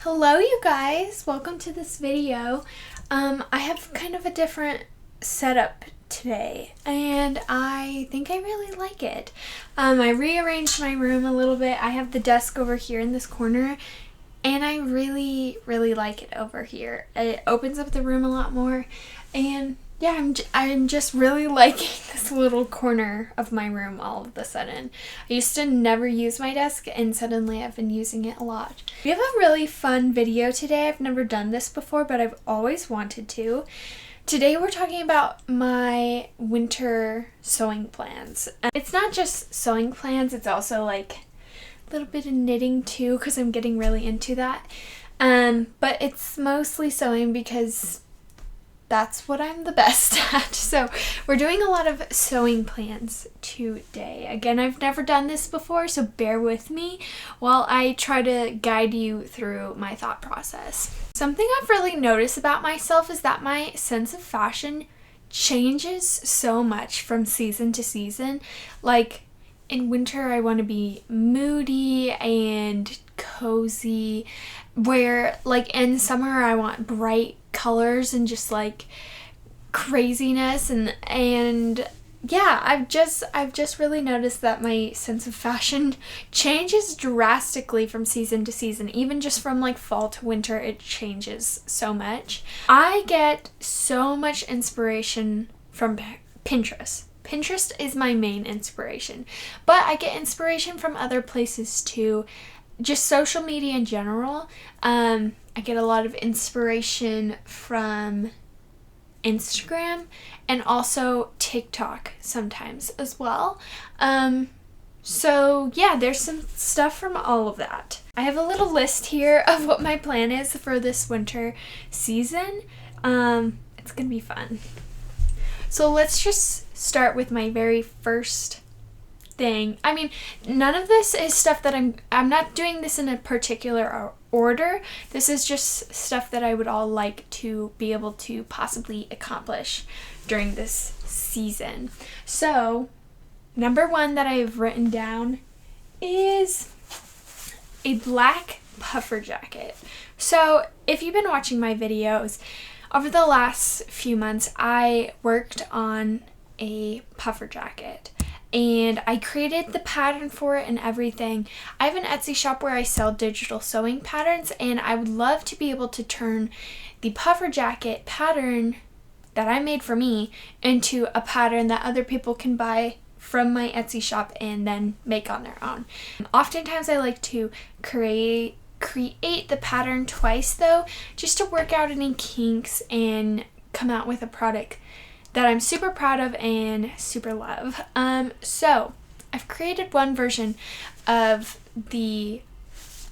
Hello you guys, welcome to this video. I have kind of a different setup today and I think I really like it. I rearranged my room a little bit. I have the desk over here in this corner and I really like it over here. It opens up the room a lot more and yeah, I'm just really liking this little corner of my room all of a sudden. I used to never use my desk and suddenly I've been using it a lot. We have a really fun video today. I've never done this before, but I've always wanted to. Today we're talking about my winter sewing plans. It's not just sewing plans, it's also like a little bit of knitting too because I'm getting really into that. But it's mostly sewing because that's what I'm the best at. So we're doing a lot of sewing plans today. Again, I've never done this before, so bear with me while I try to guide you through my thought process. Something I've really noticed about myself is that my sense of fashion changes so much from season to season. Like in winter, I want to be moody and cozy, where like in summer, I want bright colors and just like craziness and yeah, I've just really noticed that my sense of fashion changes drastically from season to season. Even just from like fall to winter, it changes so much. I get so much inspiration from Pinterest. Pinterest is my main inspiration, but I get inspiration from other places too. Just social media in general. I get a lot of inspiration from Instagram and also TikTok sometimes as well. So yeah, there's some stuff from all of that. I have a little list here of what my plan is for this winter season. It's gonna be fun. So let's just start with my very first thing. I mean, none of this is stuff that I'm not doing this in a particular order. This is just stuff that I would all like to be able to possibly accomplish during this season. So, number one that I've written down is a black puffer jacket. So, if you've been watching my videos, over the last few months, I worked on a puffer jacket. And I created the pattern for it and everything. I have an Etsy shop where I sell digital sewing patterns, and I would love to be able to turn the puffer jacket pattern that I made for me into a pattern that other people can buy from my Etsy shop and then make on their own. Oftentimes I like to create the pattern twice though, just to work out any kinks and come out with a product that I'm super proud of and super love. So I've created one version of the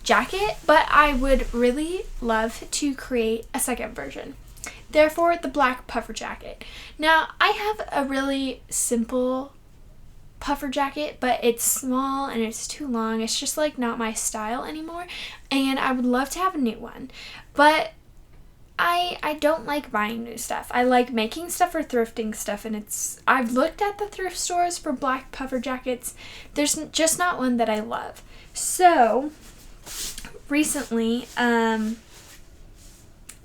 jacket, but I would really love to create a second version. Therefore, the black puffer jacket. Now, I have a really simple puffer jacket, but it's small and it's too long. It's just like not my style anymore, and I would love to have a new one. But I don't like buying new stuff. I like making stuff or thrifting stuff, and I've looked at the thrift stores for black puffer jackets. There's just not one that I love. So recently, as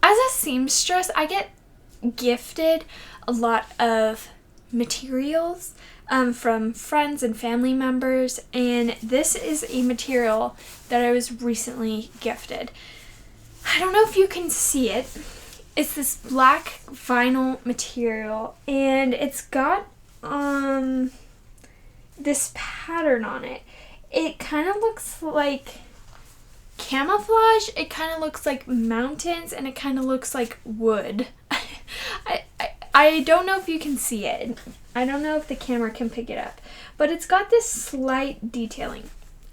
a seamstress, I get gifted a lot of materials from friends and family members, and this is a material that I was recently gifted. I don't know if you can see it. It's this black vinyl material, and it's got this pattern on it. It kind of looks like camouflage. It kind of looks like mountains, and it kind of looks like wood. I don't know if you can see it. I don't know if the camera can pick it up, but it's got this slight detailing.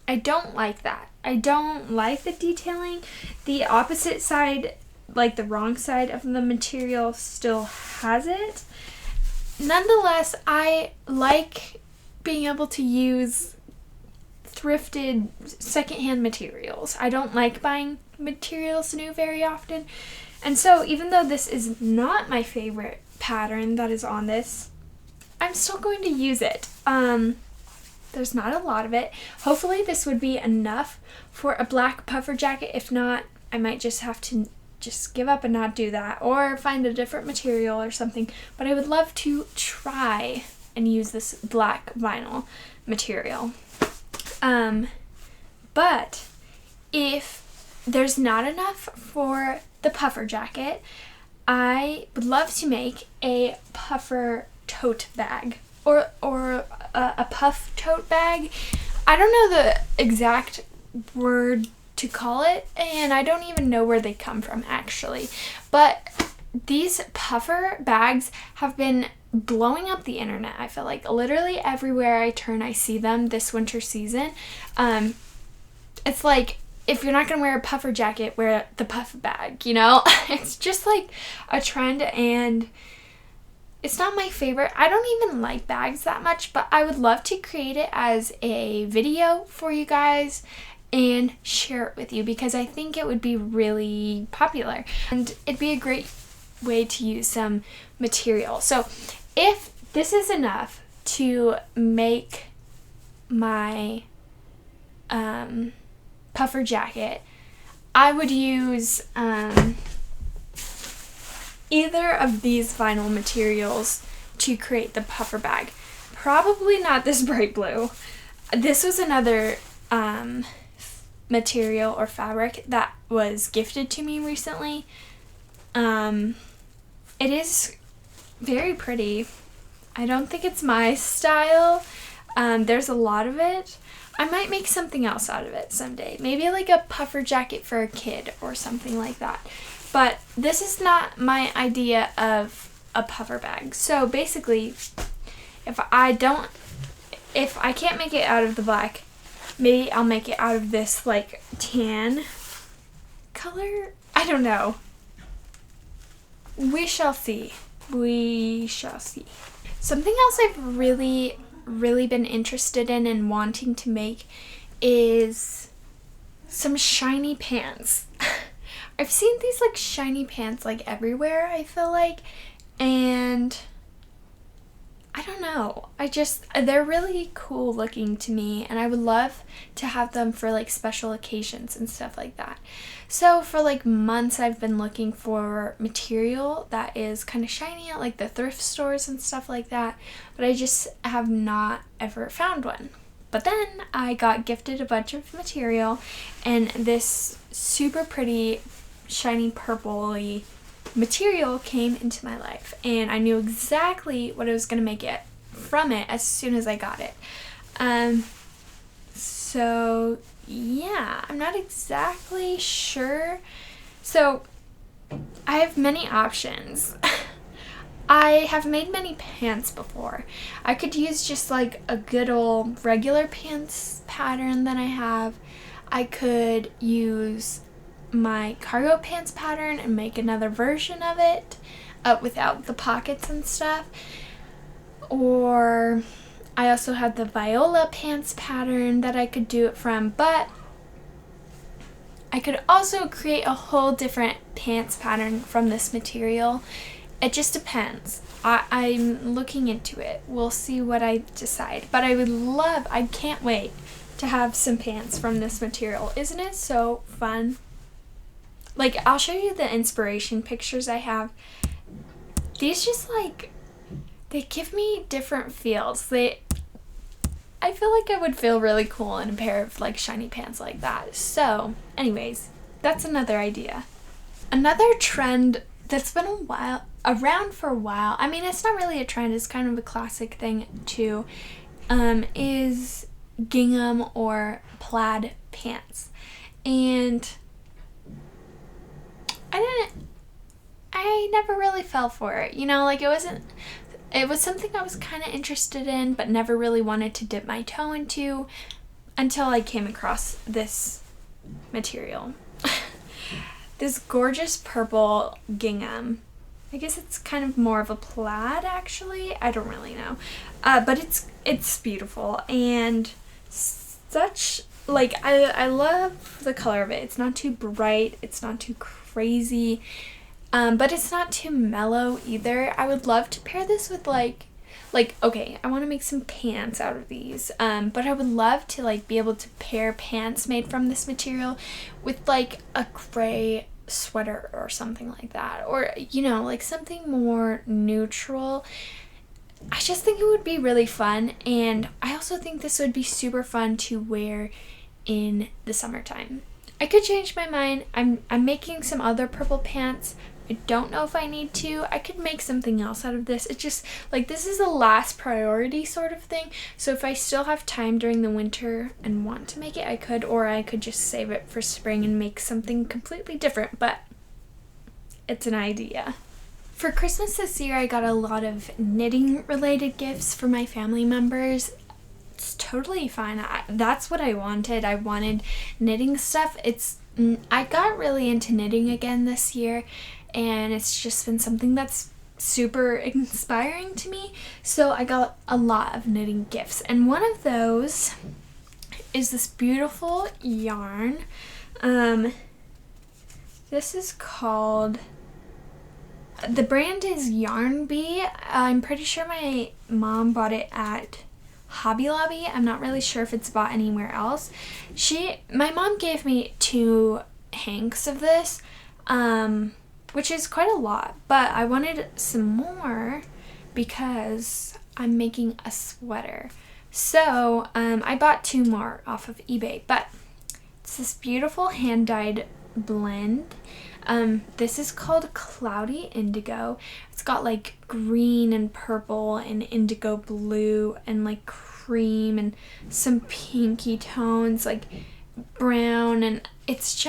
I don't like that. I don't like the detailing. The opposite side, like the wrong side of the material, still has it. Nonetheless, I like being able to use thrifted secondhand materials. I don't like buying materials new very often. And so even though this is not my favorite pattern that is on this, I'm still going to use it. There's not a lot of it. Hopefully this would be enough for a black puffer jacket. If not, I might just have to just give up and not do that, or find a different material or something. But I would love to try and use this black vinyl material. But if there's not enough for the puffer jacket, I would love to make a puffer tote bag, or a puff tote bag. I don't know the exact word to call it, and I don't even know where they come from actually, but these puffer bags have been blowing up the internet. I feel like literally everywhere I turn I see them this winter season. It's like, if you're not gonna wear a puffer jacket, wear the puff bag, you know? It's just like a trend, and it's not my favorite. I don't even like bags that much, but I would love to create it as a video for you guys and share it with you, because I think it would be really popular and it'd be a great way to use some material. So if this is enough to make my puffer jacket, I would use either of these vinyl materials to create the puffer bag. Probably not this bright blue. This was another material or fabric that was gifted to me recently. It is very pretty. I don't think it's my style. There's a lot of it. I might make something else out of it someday. Maybe like a puffer jacket for a kid or something like that. But this is not my idea of a puffer bag. So basically, if I can't make it out of the black, maybe I'll make it out of this like tan color. I don't know. We shall see. We shall see. Something else I've really been interested in and wanting to make is some shiny pants. I've seen these like shiny pants like everywhere, I feel like, and I don't know. They're really cool looking to me, and I would love to have them for like special occasions and stuff like that. So for like months I've been looking for material that is kind of shiny at like the thrift stores and stuff like that, but I just have not ever found one. But then I got gifted a bunch of material, and this super pretty shiny purpley material came into my life, and I knew exactly what I was going to make it from it as soon as I got it. So yeah, I'm not exactly sure. So I have many options. I have made many pants before. I could use just like a good old regular pants pattern that I have. I could use my cargo pants pattern and make another version of it without the pockets and stuff. Or I also have the viola pants pattern that I could do it from, but I could also create a whole different pants pattern from this material. It just depends. I'm looking into it. We'll see what I decide. But I can't wait to have some pants from this material. Isn't it so fun? Like, I'll show you the inspiration pictures I have. These just like, they give me different feels. I feel like I would feel really cool in a pair of like shiny pants like that. So anyways, that's another idea. Another trend that's been around for a while, I mean, it's not really a trend, it's kind of a classic thing too, is gingham or plaid pants. And I never really fell for it, you know, like it was something I was kind of interested in but never really wanted to dip my toe into until I came across this material. This gorgeous purple gingham. I guess it's kind of more of a plaid actually. I don't really know. But it's beautiful, and such like I love the color of it. It's not too bright, it's not too crazy, but it's not too mellow either. I would love to pair this with like like, okay, I want to make some pants out of these, but I would love to like be able to pair pants made from this material with like a gray sweater or something like that, or you know, like something more neutral. I just think it would be really fun, and I also think this would be super fun to wear in the summertime. I could change my mind. I'm making some other purple pants. I don't know if I need to. I could make something else out of this. It's just like this is a last priority sort of thing. So if I still have time during the winter and want to make it, I could, or I could just save it for spring and make something completely different, but it's an idea. For Christmas this year, I got a lot of knitting related gifts for my family members. It's totally fine. That's what I wanted. I wanted knitting stuff. I got really into knitting again this year, and it's just been something that's super inspiring to me. So I got a lot of knitting gifts, and one of those is this beautiful yarn. This is called, the brand is Yarn Bee. I'm pretty sure my mom bought it at Hobby Lobby. I'm not really sure if it's bought anywhere else. My mom gave me 2 hanks of this, which is quite a lot, but I wanted some more because I'm making a sweater. So I bought 2 more off of eBay, but it's this beautiful hand-dyed blend. This is called Cloudy Indigo. It's got like green and purple and indigo blue and like cream and some pinky tones, like brown, and it's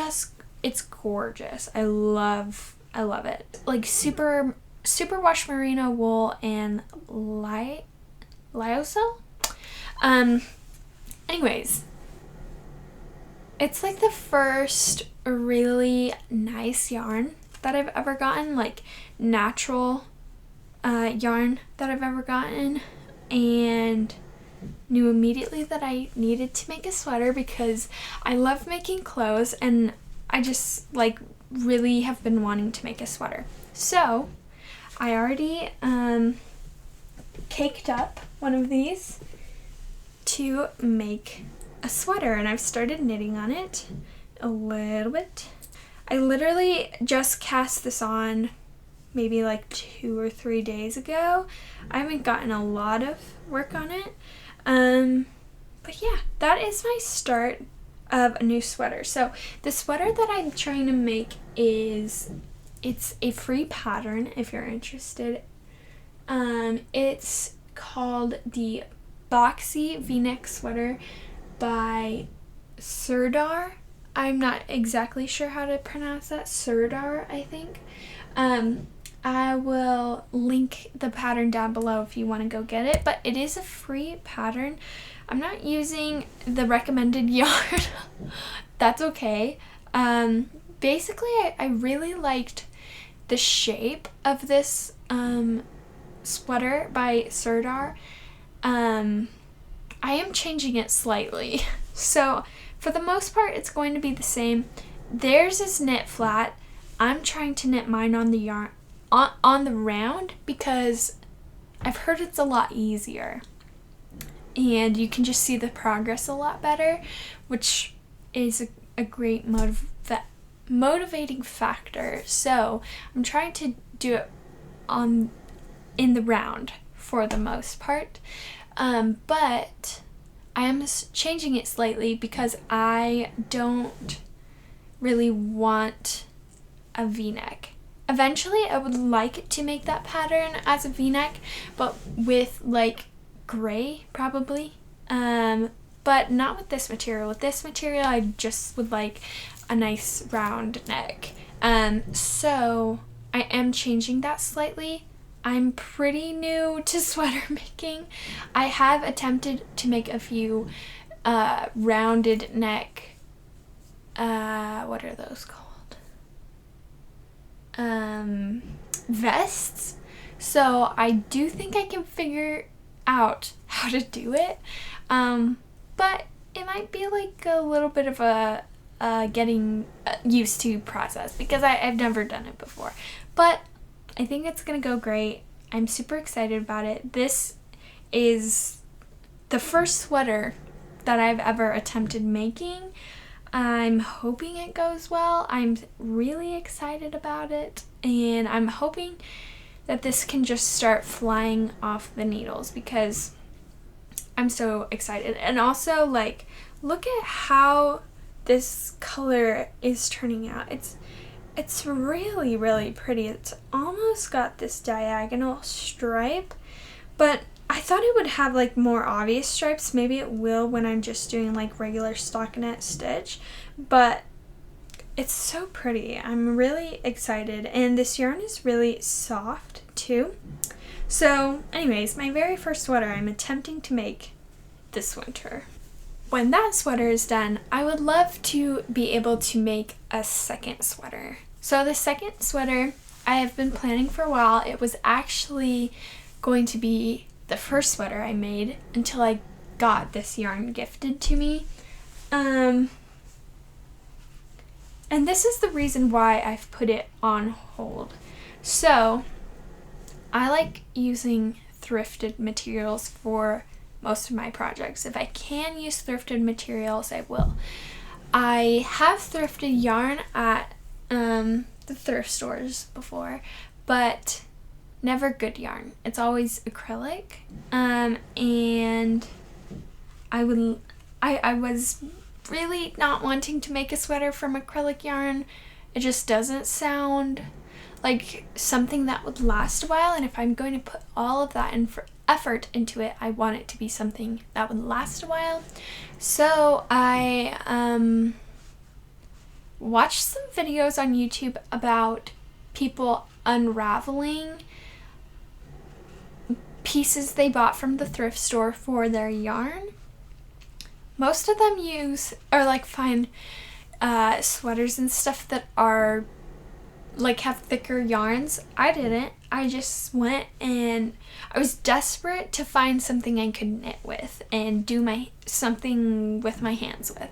gorgeous. I love it. Like super wash merino wool and lyocell. Anyways, it's like the first really nice yarn that I've ever gotten, like natural yarn that I've ever gotten, and knew immediately that I needed to make a sweater because I love making clothes and I just like really have been wanting to make a sweater. So I already caked up one of these to make a sweater, and I've started knitting on it a little bit. I literally just cast this on maybe like 2 or 3 days ago. I haven't gotten a lot of work on it. But yeah, that is my start of a new sweater. So the sweater that I'm trying to make it's a free pattern if you're interested. It's called the Boxy V-neck sweater by Serdar. I'm not exactly sure how to pronounce that. Serdar, I think. I will link the pattern down below if you want to go get it, but it is a free pattern. I'm not using the recommended yarn. That's okay. Basically, I really liked the shape of this sweater by Serdar. I am changing it slightly. So for the most part, it's going to be the same. Theirs is knit flat. I'm trying to knit mine on the yarn, on the round, because I've heard it's a lot easier. And you can just see the progress a lot better, which is a great motivating factor. So I'm trying to do it in the round for the most part. But I am changing it slightly because I don't really want a v-neck. Eventually I would like to make that pattern as a v-neck, but with like gray probably. But not with this material. With this material I just would like a nice round neck. So I am changing that slightly. I'm pretty new to sweater making. I have attempted to make a few rounded neck, what are those called? Vests. So I do think I can figure out how to do it. But it might be like a little bit of a getting used to process because I've never done it before. But I think it's gonna go great. I'm super excited about it. This is the first sweater that I've ever attempted making. I'm hoping it goes well. I'm really excited about it, and I'm hoping that this can just start flying off the needles because I'm so excited. And also, like, look at how this color is turning out. It's really, really pretty. It's almost got this diagonal stripe, but I thought it would have like more obvious stripes. Maybe it will when I'm just doing like regular stockinette stitch, but it's so pretty. I'm really excited, and this yarn is really soft too. So anyways, my very first sweater I'm attempting to make this winter. When that sweater is done, I would love to be able to make a second sweater. So the second sweater I have been planning for a while. It was actually going to be the first sweater I made until I got this yarn gifted to me. And this is the reason why I've put it on hold. So I like using thrifted materials for most of my projects. If I can use thrifted materials, I will. I have thrifted yarn at the thrift stores before, but never good yarn. It's always acrylic. And I was really not wanting to make a sweater from acrylic yarn. It just doesn't sound like something that would last a while, and if I'm going to put all of that effort into it, I want it to be something that would last a while. So I watched some videos on YouTube about people unraveling pieces they bought from the thrift store for their yarn. Most of them find sweaters and stuff that are like have thicker yarns. I didn't. I just went and I was desperate to find something I could knit with and do something with my hands with.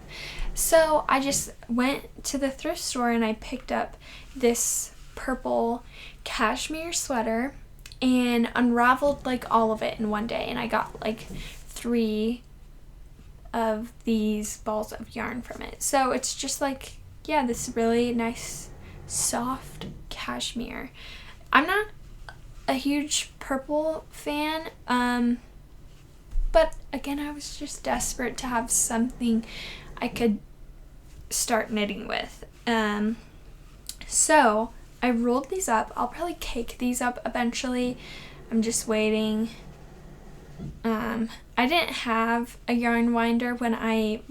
So I just went to the thrift store and I picked up this purple cashmere sweater and unraveled like all of it in one day, and I got like 3 of these balls of yarn from it. So it's just like, yeah, this really nice soft cashmere. I'm not a huge purple fan, but again, I was just desperate to have something I could start knitting with. So I rolled these up. I'll probably cake these up eventually. I'm just waiting. I didn't have a yarn winder when I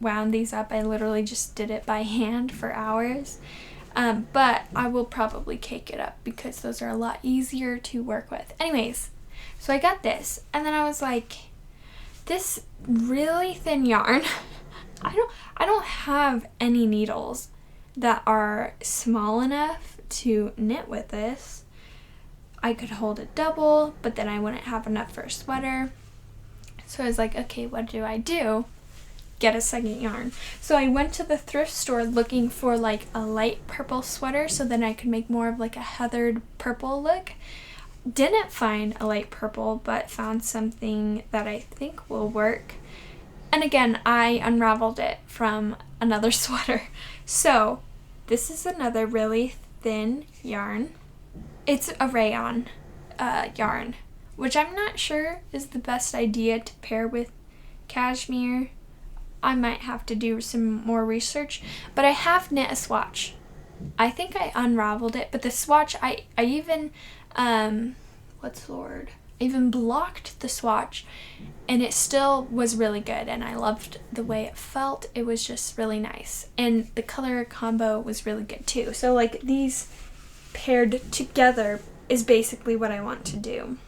wound these up. I literally just did it by hand for hours. But I will probably cake it up because those are a lot easier to work with. Anyways, so I got this, and then I was like, this really thin yarn, I don't have any needles that are small enough to knit with this. I could hold it double, but then I wouldn't have enough for a sweater. So I was like, okay, what do? Get a second yarn. So I went to the thrift store looking for like a light purple sweater so then I could make more of like a heathered purple look. Didn't find a light purple, but found something that I think will work. And again, I unraveled it from another sweater. So this is another really thin yarn. It's a rayon yarn, which I'm not sure is the best idea to pair with cashmere. I might have to do some more research, but I have knit a swatch. I think I unraveled it, but the swatch, I even, what's the word? I even blocked the swatch, and it still was really good, and I loved the way it felt. It was just really nice, and the color combo was really good too. So like these paired together is basically what I want to do.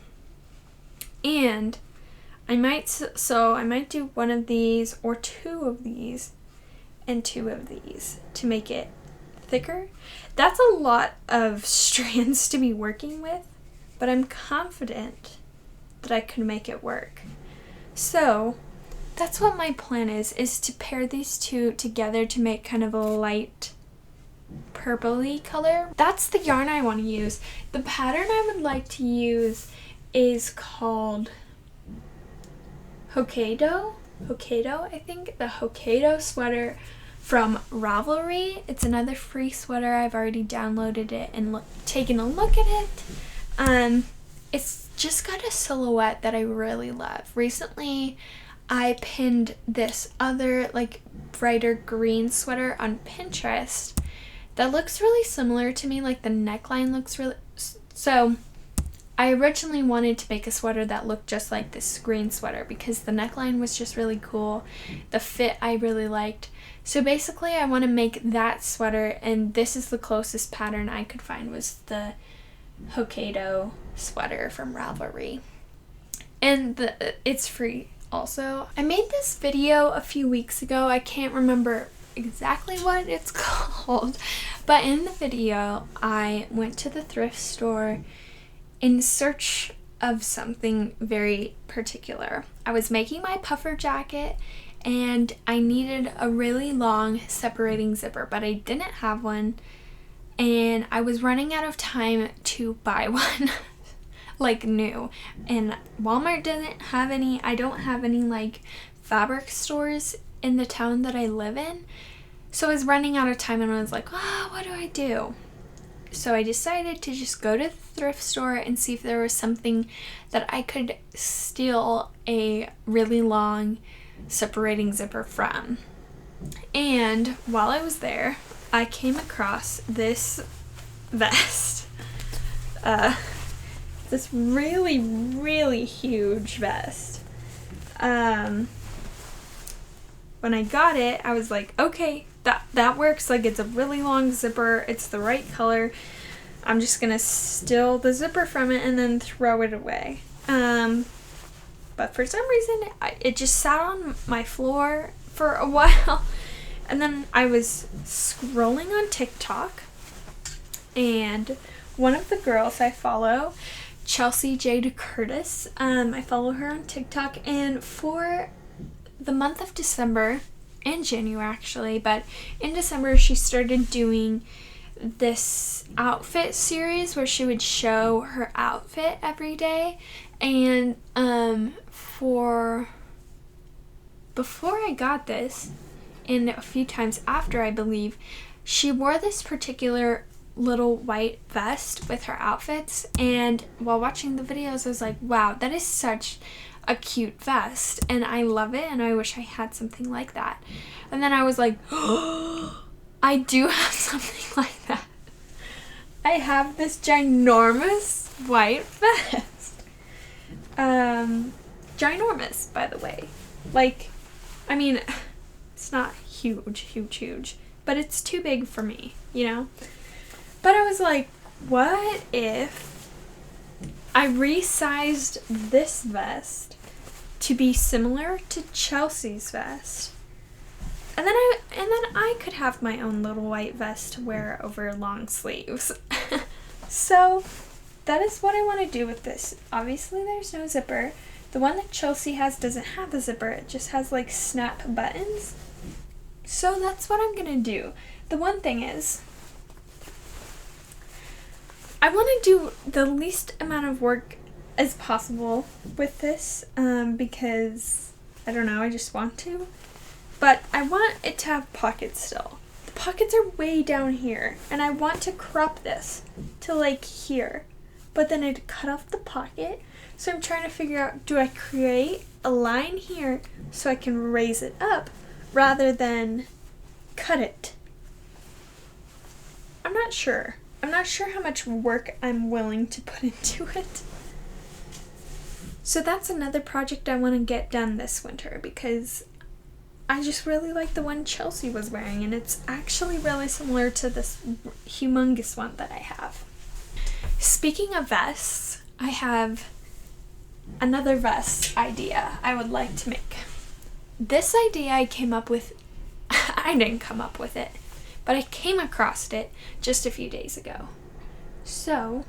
And I might do one of these or 2 of these and 2 of these to make it thicker. That's a lot of strands to be working with, but I'm confident that I can make it work. So that's what my plan is to pair these 2 together to make kind of a light purpley color. That's the yarn I want to use. The pattern I would like to use is called Hokkaido, I think, the Hokkaido sweater from Ravelry. It's another free sweater. I've already downloaded it and taken a look at it. It's just got a silhouette that I really love. Recently, I pinned this other like brighter green sweater on Pinterest that looks really similar to me. Like the neckline looks really... So I originally wanted to make a sweater that looked just like this green sweater because the neckline was just really cool. The fit I really liked. So basically I want to make that sweater, and this is the closest pattern I could find, was the Hokkaido sweater from Ravelry. And it's free also. I made this video a few weeks ago. I can't remember exactly what it's called, but in the video I went to the thrift store in search of something very particular. I was making my puffer jacket and I needed a really long separating zipper, but I didn't have one, and I was running out of time to buy one like new, and Walmart doesn't have any. I don't have any like fabric stores in the town that I live in, so I was running out of time and I was like, oh, what do I do? So I decided to just go to the thrift store and see if there was something that I could steal a really long separating zipper from. And while I was there, I came across this vest. This really, really huge vest. When I got it, I was like, okay, that works. Like, it's a really long zipper. It's the right color. I'm just gonna steal the zipper from it and then throw it away. But for some reason, it just sat on my floor for a while. And then I was scrolling on TikTok, and one of the girls I follow, Chelsea Jade Curtis, I follow her on TikTok, and for the month of December and January actually, but in December she started doing this outfit series where she would show her outfit every day. And before I got this, and a few times after, I believe, she wore this particular little white vest with her outfits, and while watching the videos I was like, wow, that is such a cute vest and I love it and I wish I had something like that. And then I was like, oh, I do have something like that. I have this ginormous white vest. Ginormous, by the way. Like, I mean, it's not huge, but it's too big for me, you know? But I was like, what if I resized this vest to be similar to Chelsea's vest? And then I could have my own little white vest to wear over long sleeves. So that is what I want to do with this. Obviously there's no zipper. The one that Chelsea has doesn't have a zipper. It just has like snap buttons. So that's what I'm gonna do. The one thing is, I want to do the least amount of work as possible with this, because I don't know, I just want to. But I want it to have pockets still. The pockets are way down here, and I want to crop this to like here, but then I'd cut off the pocket. So I'm trying to figure out, do I create a line here so I can raise it up rather than cut it? I'm not sure. I'm not sure how much work I'm willing to put into it. So that's another project I want to get done this winter, because I just really like the one Chelsea was wearing, and it's actually really similar to this humongous one that I have. Speaking of vests, I have another vest idea I would like to make. This idea I came up with, I didn't come up with it, but I came across it just a few days ago. So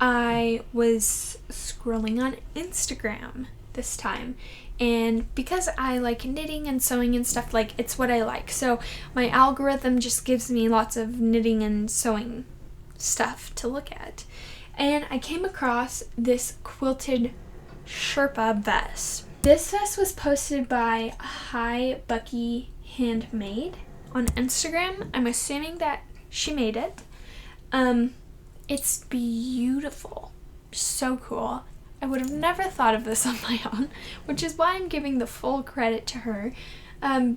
I was scrolling on Instagram this time, and because I like knitting and sewing and stuff, like, it's what I like, so my algorithm just gives me lots of knitting and sewing stuff to look at. And I came across this quilted Sherpa vest. This vest was posted by Hi Bucky Handmade on Instagram. I'm assuming that she made it. It's beautiful. So cool. I would have never thought of this on my own, which is why I'm giving the full credit to her,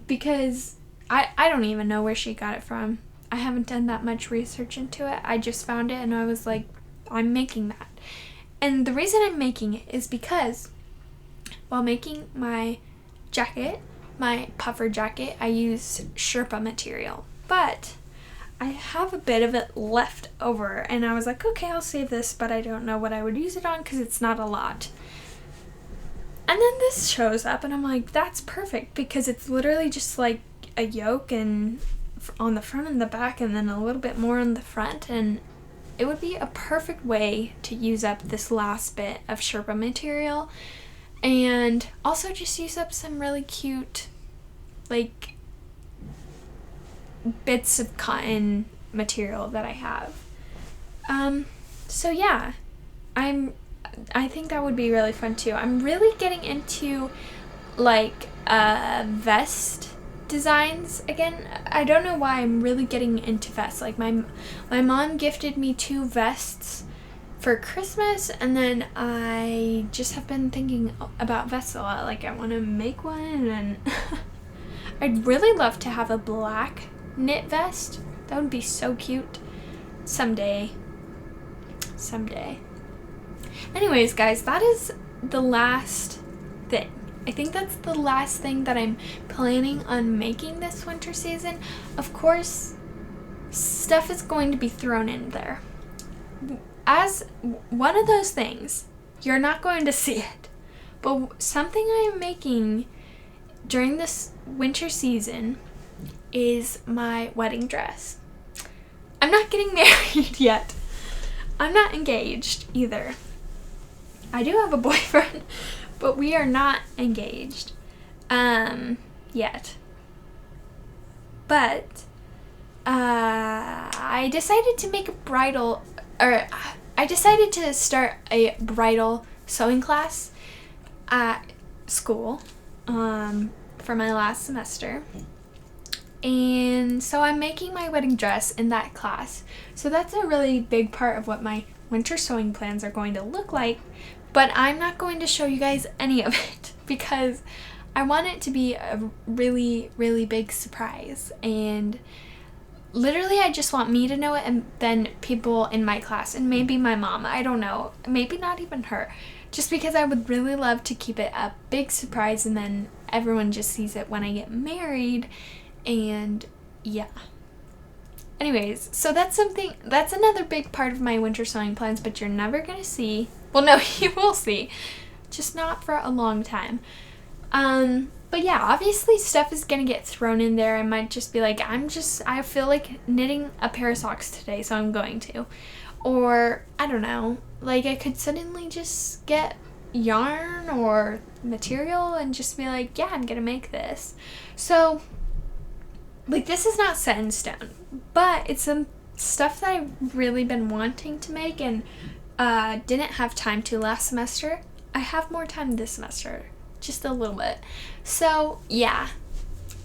because I don't even know where she got it from. I haven't done that much research into it. I just found it and I was like, I'm making that. And the reason I'm making it is because while making my jacket, my puffer jacket, I used Sherpa material, but I have a bit of it left over and I was like, okay, I'll save this, but I don't know what I would use it on because it's not a lot. And then this shows up and I'm like, that's perfect because it's literally just like a yoke and on the front and the back and then a little bit more on the front, and it would be a perfect way to use up this last bit of Sherpa material and also just use up some really cute like bits of cotton material that I have. So yeah, I think that would be really fun too. I'm really getting into like vest designs again. I don't know why I'm really getting into vests. Like my mom gifted me 2 vests for Christmas, and then I just have been thinking about vests a lot. Like I want to make one, and I'd really love to have a black knit vest. That would be so cute. Someday. Anyways, guys, that is the last thing. I think that's the last thing that I'm planning on making this winter season. Of course, stuff is going to be thrown in there. As one of those things, you're not going to see it. But something I am making during this winter season is my wedding dress. I'm not getting married yet. I'm not engaged either. I do have a boyfriend, but we are not engaged yet. But I decided to make a bridal, or I decided to start a bridal sewing class at school for my last semester. And so I'm making my wedding dress in that class. So that's a really big part of what my winter sewing plans are going to look like. But I'm not going to show you guys any of it because I want it to be a really, really big surprise. And literally I just want me to know it, and then people in my class and maybe my mom. I don't know. Maybe not even her. Just because I would really love to keep it a big surprise and then everyone just sees it when I get married. And yeah. Anyways, so that's another big part of my winter sewing plans, but you're never gonna see. Well, no, you will see, just not for a long time. But yeah, obviously stuff is gonna get thrown in there. I might just be like, I feel like knitting a pair of socks today, so I'm going to. Or, I don't know, like I could suddenly just get yarn or material and just be like, yeah, I'm gonna make this. So, like, this is not set in stone, but it's some stuff that I've really been wanting to make and didn't have time to last semester. I have more time this semester, just a little bit. So, yeah,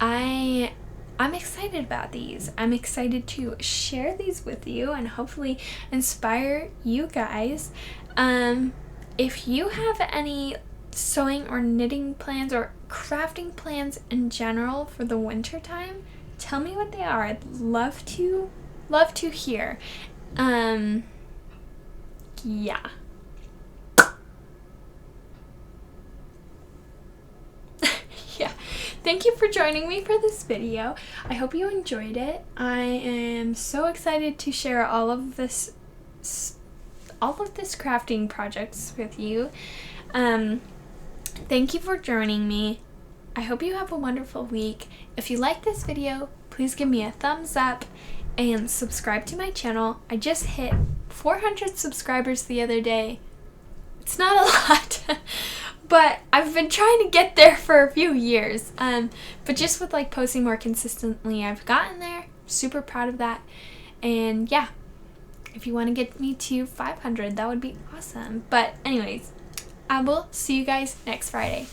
I'm excited about these. I'm excited to share these with you and hopefully inspire you guys. If you have any sewing or knitting plans or crafting plans in general for the winter time, tell me what they are. I'd love to hear. Yeah. Yeah. Thank you for joining me for this video. I hope you enjoyed it. I am so excited to share all of this crafting projects with you. Thank you for joining me. I hope you have a wonderful week. If you like this video, please give me a thumbs up and subscribe to my channel. I just hit 400 subscribers the other day. It's not a lot, but I've been trying to get there for a few years. But just with like posting more consistently, I've gotten there. Super proud of that. And yeah, if you want to get me to 500, that would be awesome. But anyways, I will see you guys next Friday.